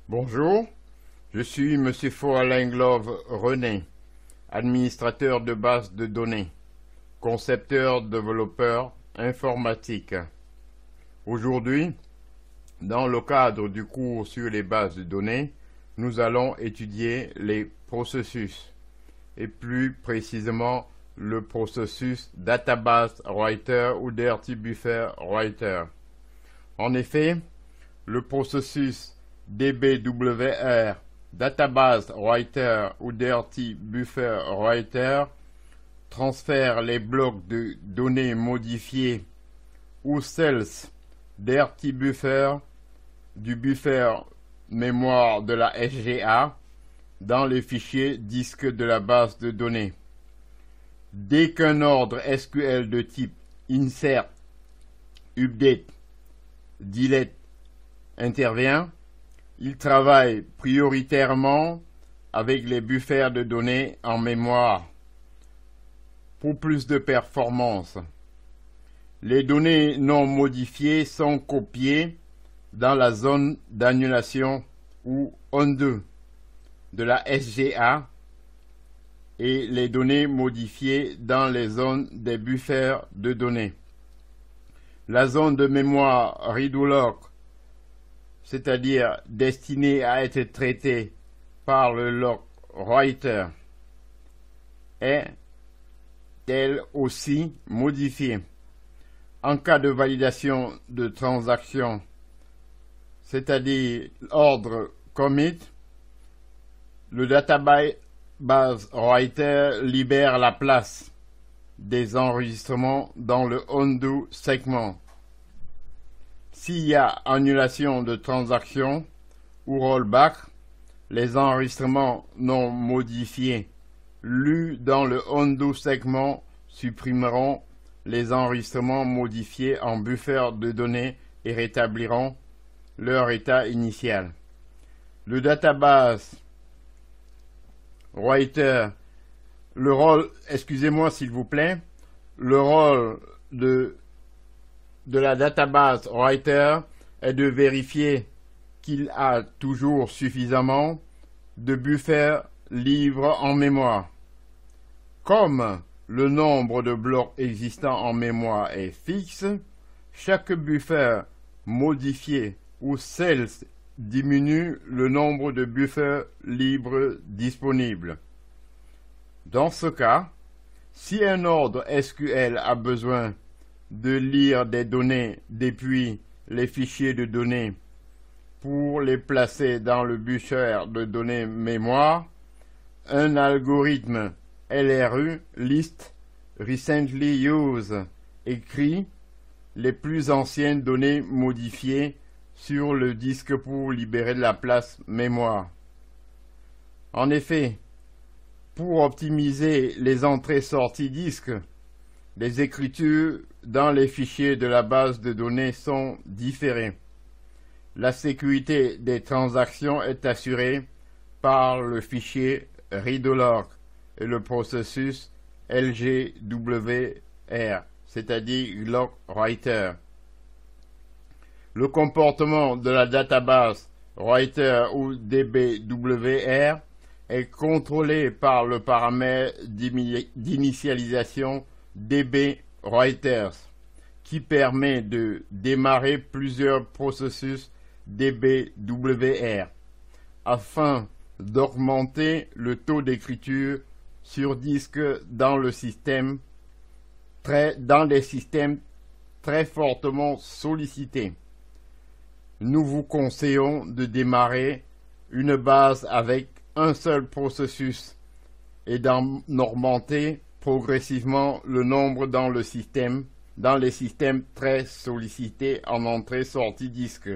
Bonjour, je suis Monsieur Alain-Glove René, administrateur de base de données, concepteur, développeur informatique. Aujourd'hui, dans le cadre du cours sur les bases de données, nous allons étudier les processus, et plus précisément le processus Database Writer ou Dirty Buffer Writer. En effet, le processus DBWR, Database Writer ou Dirty Buffer Writer, transfère les blocs de données modifiés ou cells Dirty Buffer du buffer mémoire de la SGA dans les fichiers disques de la base de données. Dès qu'un ordre SQL de type insert, update, delete intervient, il travaille prioritairement avec les buffers de données en mémoire pour plus de performance. Les données non modifiées sont copiées dans la zone d'annulation ou undo de la SGA et les données modifiées dans les zones des buffers de données. La zone de mémoire redo-lock, c'est-à-dire destinée à être traitée par le lock writer, est elle aussi modifiée. En cas de validation de transaction, c'est-à-dire ordre commit, le database writer libère la place des enregistrements dans le undo segment. S'il y a annulation de transaction ou rollback, les enregistrements non modifiés lus dans le undo segment supprimeront les enregistrements modifiés en buffer de données et rétabliront leur état initial. Le database writer, le rôle de la database writer est de vérifier qu'il a toujours suffisamment de buffers libres en mémoire. Comme le nombre de blocs existants en mémoire est fixe, chaque buffer modifié ou cells diminue le nombre de buffers libres disponibles. Dans ce cas, si un ordre SQL a besoin de lire des données depuis les fichiers de données pour les placer dans le buffer de données mémoire, un algorithme LRU, List Recently Used, écrit les plus anciennes données modifiées sur le disque pour libérer de la place mémoire. En effet, pour optimiser les entrées-sorties disques, les écritures dans les fichiers de la base de données sont différées. La sécurité des transactions est assurée par le fichier redo-lock et le processus LGWR, c'est-à-dire lock writer. Le comportement de la database writer ou DBWR est contrôlé par le paramètre d'initialisation DBWriters qui permet de démarrer plusieurs processus DBWR afin d'augmenter le taux d'écriture sur disque dans des systèmes très fortement sollicités. Nous vous conseillons de démarrer une base avec un seul processus et d'en augmenter progressivement le nombre dans les systèmes très sollicités en entrée-sortie disque.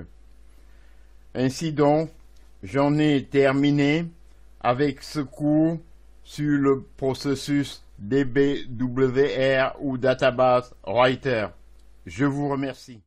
Ainsi donc, j'en ai terminé avec ce cours sur le processus DBWR ou Database Writer. Je vous remercie.